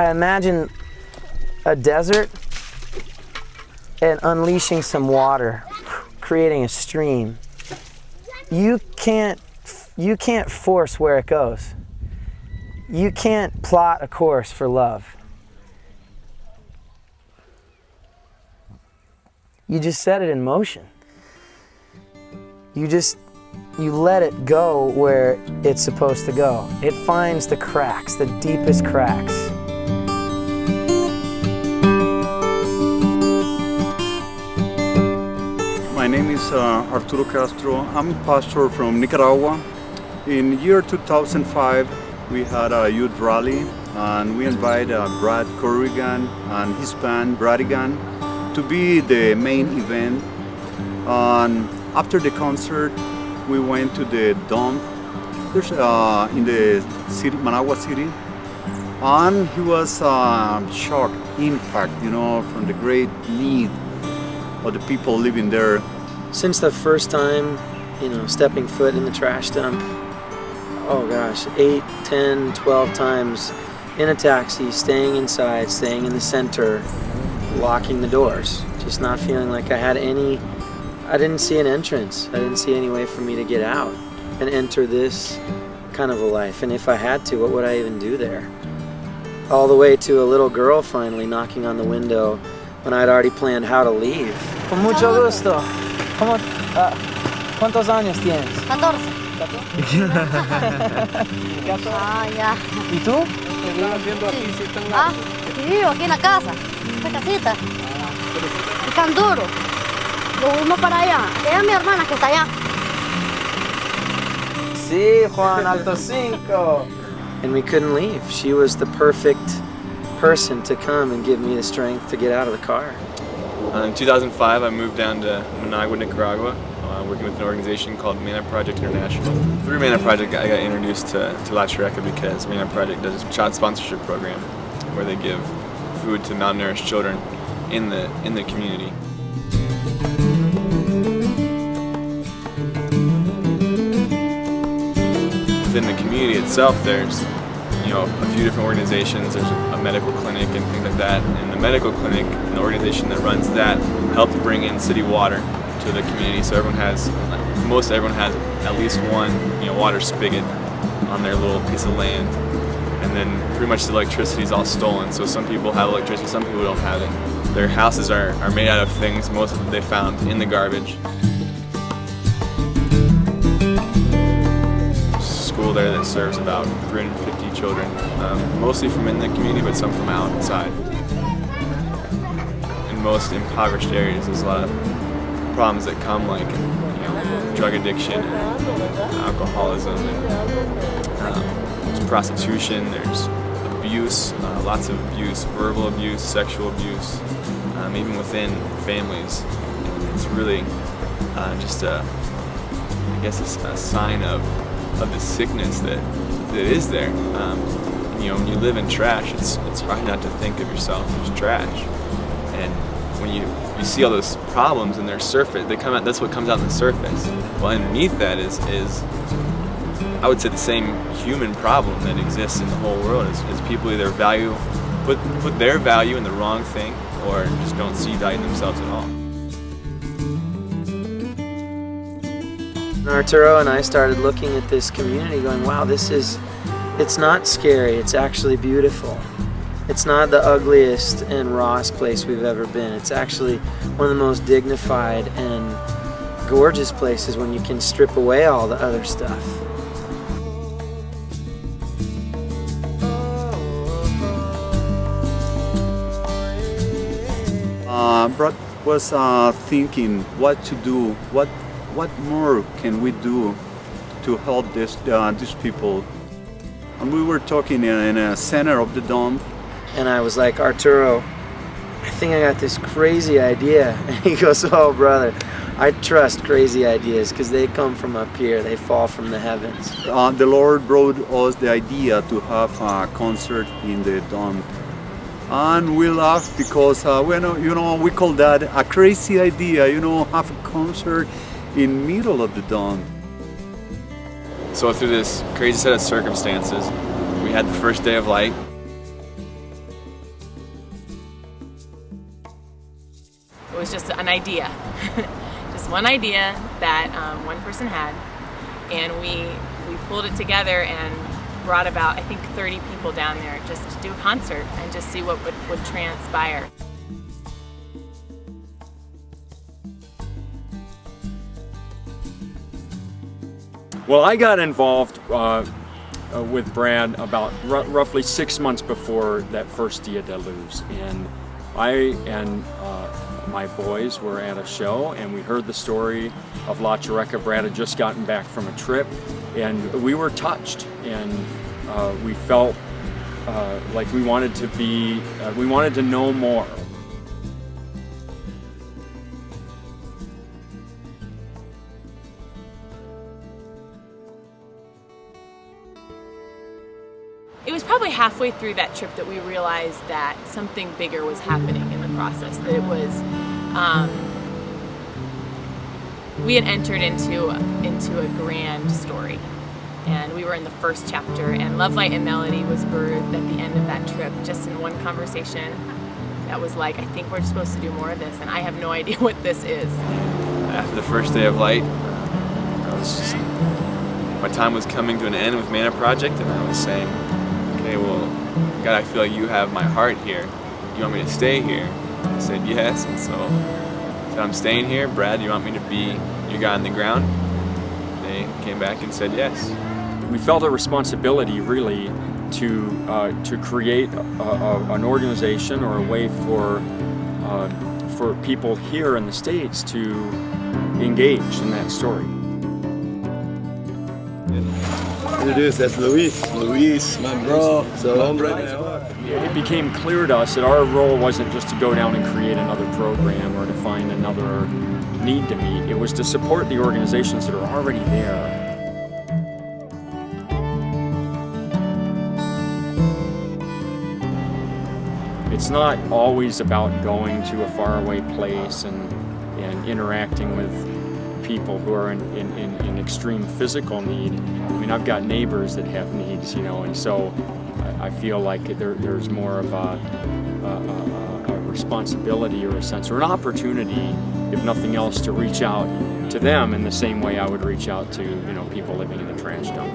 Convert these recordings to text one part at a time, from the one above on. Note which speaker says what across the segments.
Speaker 1: I imagine a desert and unleashing some water, creating a stream. You can't force where it goes. You can't plot a course for love. You just set it in motion. You let it go where it's supposed to go. It finds the cracks, the deepest cracks.
Speaker 2: My name is Arturo Castro. I'm a pastor from Nicaragua. In year 2005, we had a youth rally and we invited Brad Corrigan and his band Bradigan to be the main event. And after the concert, we went to the dump. There's in the city, Managua city, and he was shocked, impact, from the great need of the people living there.
Speaker 1: Since the first time, stepping foot in the trash dump, oh gosh, 8, 10, 12 times in a taxi, staying inside, staying in the center, locking the doors, just not feeling like I didn't see an entrance. I didn't see any way for me to get out and enter this kind of a life. And if I had to, what would I even do there? All the way to a little girl finally knocking on the window when I'd already planned how to leave. Con mucho gusto. ¿Cuántos años tienes?
Speaker 3: 14. Ah, ya.
Speaker 1: ¿Y tú?
Speaker 3: Sí, vivo aquí en la casa, esta casita. Es tan duro. Lo fuimos para allá. Ella es mi hermana que está allá.
Speaker 1: Sí, Juan, alto 5. And we couldn't leave. She was the perfect person to come and give me the strength to get out of the car.
Speaker 4: In 2005, I moved down to Managua, Nicaragua, working with an organization called Managua Project International. Through Managua Project, I got introduced to La Chureca because Managua Project does a child sponsorship program where they give food to malnourished children in the community. Within the community itself, there's a few different organizations. There's a medical clinic and things like that. And the medical clinic and the organization that runs that helped bring in city water to the community. So most everyone has at least one water spigot on their little piece of land. And then pretty much the electricity is all stolen. So some people have electricity, some people don't have it. Their houses are made out of things most of them they found in the garbage. School there that serves about 350 children, mostly from in the community, but some from outside. In most impoverished areas, there's a lot of problems that come, like drug addiction, and alcoholism, and there's prostitution, there's abuse, lots of abuse, verbal abuse, sexual abuse, even within families. It's really just a sign of the sickness that is there. When you live in trash, it's hard not to think of yourself as trash. And when you see all those problems in their surface, they come out. That's what comes out in the surface. Well, underneath that is I would say the same human problem that exists in the whole world. Is people either put their value in the wrong thing, or just don't see value in themselves at all.
Speaker 1: Arturo and I started looking at this community going, wow, it's not scary, it's actually beautiful. It's not the ugliest and rawest place we've ever been. It's actually one of the most dignified and gorgeous places when you can strip away all the other stuff.
Speaker 2: Brad was thinking what to do, what more can we do to help these people? And we were talking in the center of the dump.
Speaker 1: And I was like, Arturo, I think I got this crazy idea. And he goes, oh brother, I trust crazy ideas because they come from up here, they fall from the heavens.
Speaker 2: The Lord brought us the idea to have a concert in the dump. And we laughed because we call that a crazy idea, have a concert in middle of the dump.
Speaker 4: So through this crazy set of circumstances, we had the first day of light.
Speaker 5: It was just an idea, just one idea that one person had, and we pulled it together and brought about, I think, 30 people down there just to do a concert and just see what would transpire.
Speaker 6: Well, I got involved with Brad about roughly 6 months before that first Dia de Luz, and I and my boys were at a show and we heard the story of La Chureca. Brad had just gotten back from a trip and we were touched, and we felt like we wanted to know more.
Speaker 5: It was probably halfway through that trip that we realized that something bigger was happening in the process, that it was, we had entered into a grand story, and we were in the first chapter, and Love, Light, and Melody was birthed at the end of that trip, just in one conversation that was like, I think we're supposed to do more of this, and I have no idea what this is.
Speaker 4: After the first day of Light, my time was coming to an end with Mana Project, and I was saying, okay, well, God, I feel like you have my heart here. Do you want me to stay here? I said yes, and so I said, I'm staying here. Brad, you want me to be your guy on the ground? They came back and said yes.
Speaker 6: We felt a responsibility, really, to create an organization or a way for people here in the States to engage in that story.
Speaker 7: Introduce, that's Luis. Luis, my bro. So hombre.
Speaker 6: It became clear to us that our role wasn't just to go down and create another program or to find another need to meet. It was to support the organizations that are already there. It's not always about going to a faraway place and interacting with people who are in extreme physical need. I mean, I've got neighbors that have needs, you know, and so I feel like there's more of a responsibility or a sense or an opportunity, if nothing else, to reach out to them in the same way I would reach out to, you know, people living in the trash dump.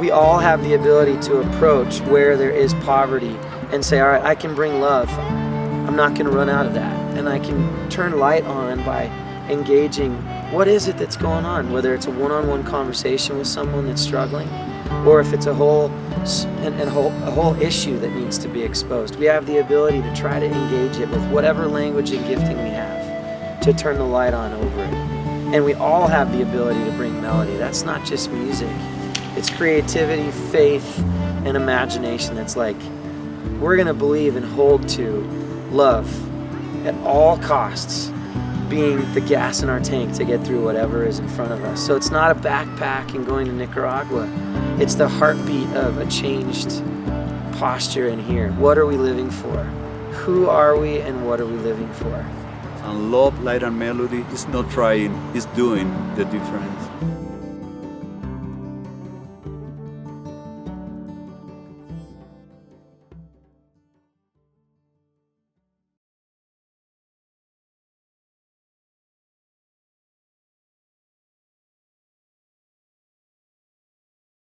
Speaker 1: We all have the ability to approach where there is poverty and say, all right, I can bring love. I'm not going to run out of that. And I can turn light on by engaging what is it that's going on, whether it's a one-on-one conversation with someone that's struggling, or if it's a whole issue that needs to be exposed. We have the ability to try to engage it with whatever language and gifting we have to turn the light on over it. And we all have the ability to bring melody. That's not just music. It's creativity, faith, and imagination. That's like, we're going to believe and hold to love at all costs being the gas in our tank to get through whatever is in front of us. So it's not a backpack and going to Nicaragua. It's the heartbeat of a changed posture in here. What are we living for? Who are we and what are we living for?
Speaker 2: And Love, Light, and Melody is not trying, it's doing the difference.